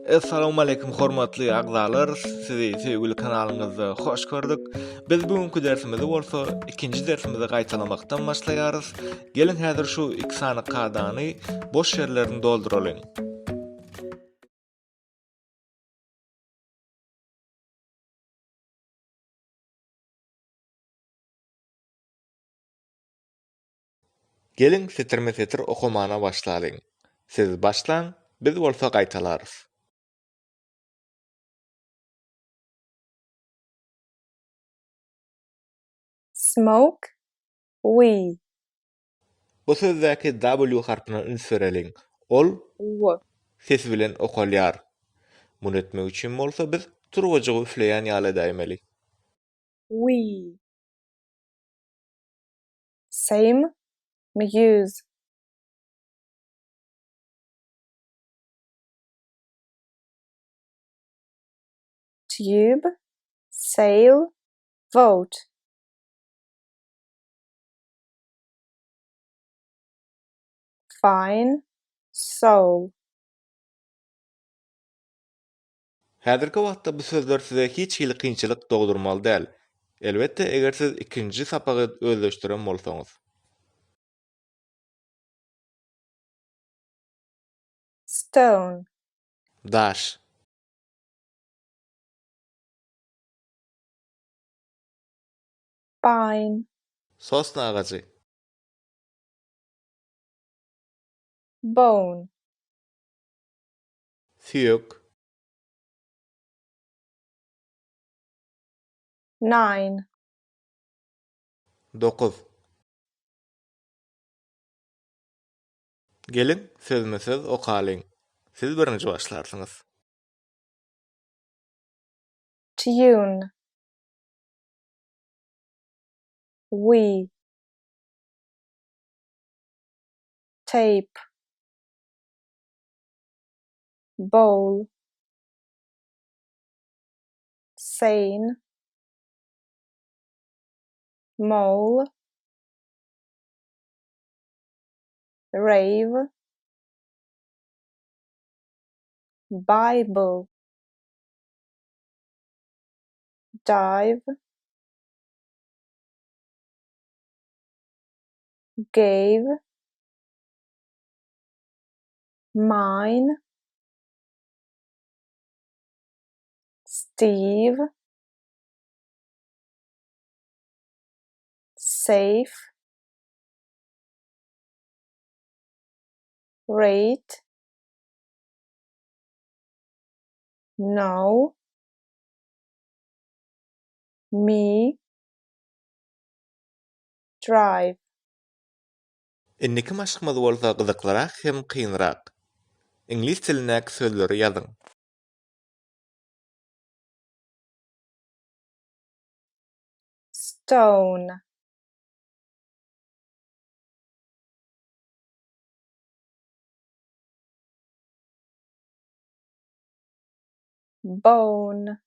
Assalamu alaykum hormatly agzalar. Sizi sevgili kanalyňyzda hoş gördük. Biz bugünkü dersimizi bolsa ikinji dersimizi gaýtalamakdan başlaýarys. Gelin häzir şu iki sany kadany boş ýerlerini dolduralyň. Gelin setirme-setir okumana başlalyň. Siz başlaň, biz bolsa gaýtalarys. Smoke, we, Bu sözdäki W harpyna ünsüreliň. Ol w, ses bilen okalýar. Bunu etmek üçin bolsa biz turgaçygy üfleýän ýaly daýmaly. we. Same, me use. Tube, sail, vote. Fine, soul. Häzirki wagtda bu sözler size hiç hili kynçylyk dogdurmaly däl. Elbetde eger siz ikinji sapagy özleşdiren bolsaňyz. Stone, Daş, pine, sosna agacy, bone, süýek, 9, 9. Gelin sözme-söz okalyň. Siz birinji başlarsyňyz. tune. We, tape, bowl, sane, mole, rave, Bible, dive, gave, mine, Steve, safe, rate, no, me, drive. Indiki maşgymyz bolsa gyzyklyrak hem kynrak. İnglis tilinäki sözleri ýazyň. Stone, bone,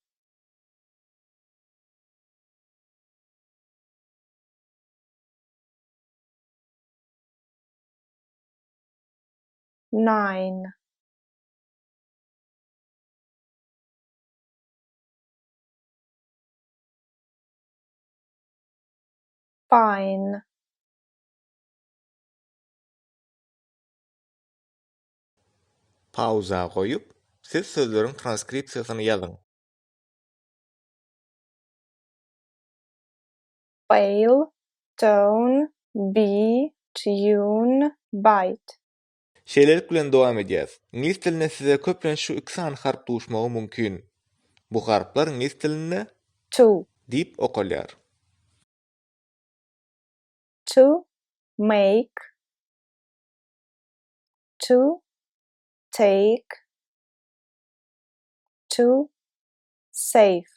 nine, fine, Pauza goýup, siz sözleriň transkripsiýasyny ýazyň. fail, tone, be, tune, bite. Şeýlelik bilen dowam edýäs. İnglis tilinde size köplen şu iki sany harp duşmagy mümkin. Bu harplar İnglis tilinde Two, diýip okalýar. to, make, to, take, to, safe.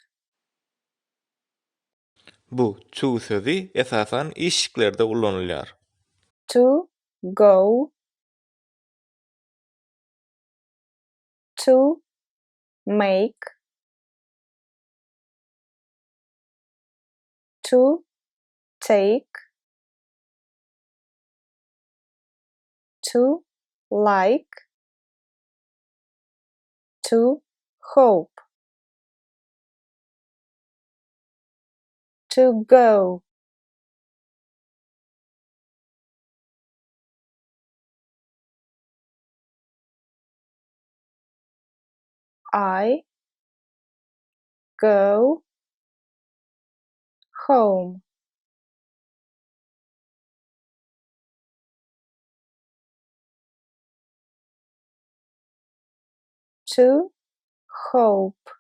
Bu to sözi esasan işiklerde kullanılýar. To, go, to, make, to, take, to, like, To hope. To go. I go home. To hope.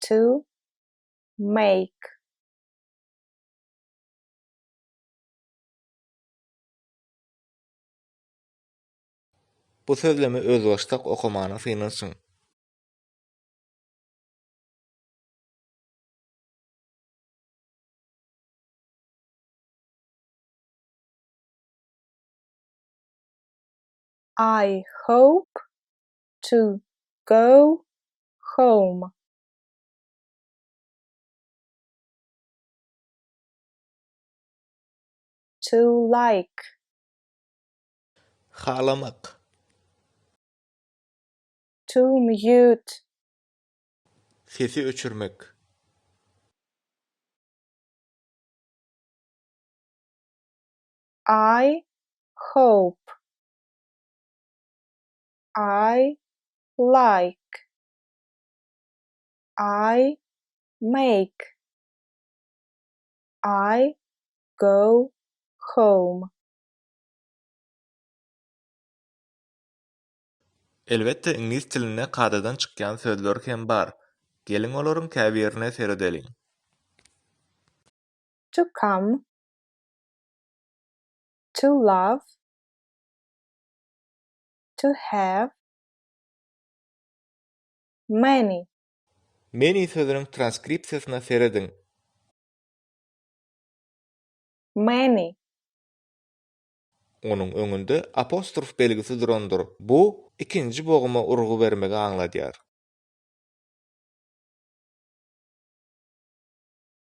To make. Bu sözlemi özbaşdak okumany synansyň. I hope to go home. To like. Halamak. To mute. Sesi öçürmek. I hope. I like. I make. I go home. Elbette ingliz tiline kadadan çykýan sözler hem bar. Gelin olaryň käbirine seredeliň. To come. To love. To have. Many. Meni sözüniň transkripsiýasyna serediň. Many. Onuň öňünde apostrof belgisi durandyr. Bu ikinji boguma urgu bermegi aňladýar.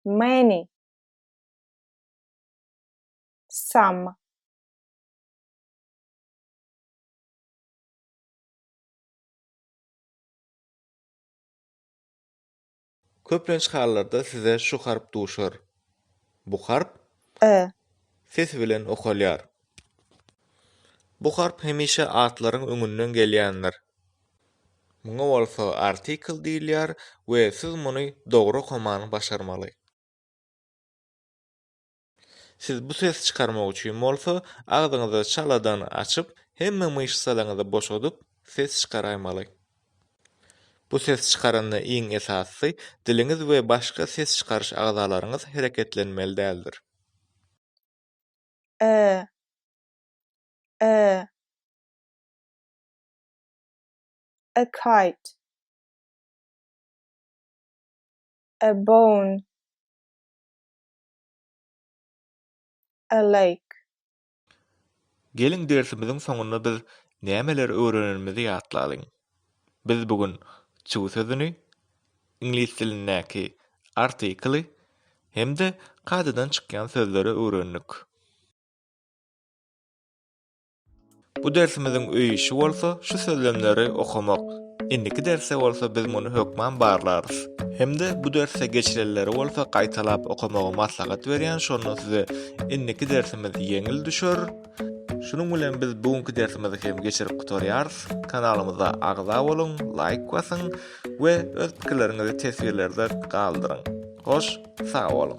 Many. Some. Köplenç hallarda size şu harp duşar. Bu harp A. ses bilen okalýar. Bu harp hemişe atlaryň öňünden gelýändir. Muňa bolsa artikel diýilýär we siz muny dogry okamany başarmaly. Siz bu ses çykarmak üçin bolsa agzyňyzy çaladan açyp hemme myşsalaňyzy boşadyp ses çykaraýmaly. Bu ses çykaranda iň esasy diliňiz we başga ses çykarış agzalaryňyz hereketlenmeli däldir. A. A. A kite. A bone. A lake. Gelin dersimiziň soňunda biz nämeler öwrenilmeli ýatlalyň. Biz bugün çu sözüni, ingliz tilindäki artikly hemde kadadan çykýan sözleri öwrendik. Bu dersimiziň öýüşi bolsa şu sözlemleri okamak. Indiki derse bolsa biz muny hökman barlarys. Hemde bu derse geçirenleri bolsa gaýtalap okamagy maslahat berýän şonu size indiki dersimiz ýeňil düşer. Şunun bilen biz bugünkü dersimizi hem geçirip gutarýarys. Kanalymyza agza bolun, like basyň we öz pikirleriňizi tesbirlerde galdyryň. Hoş, sag bolun.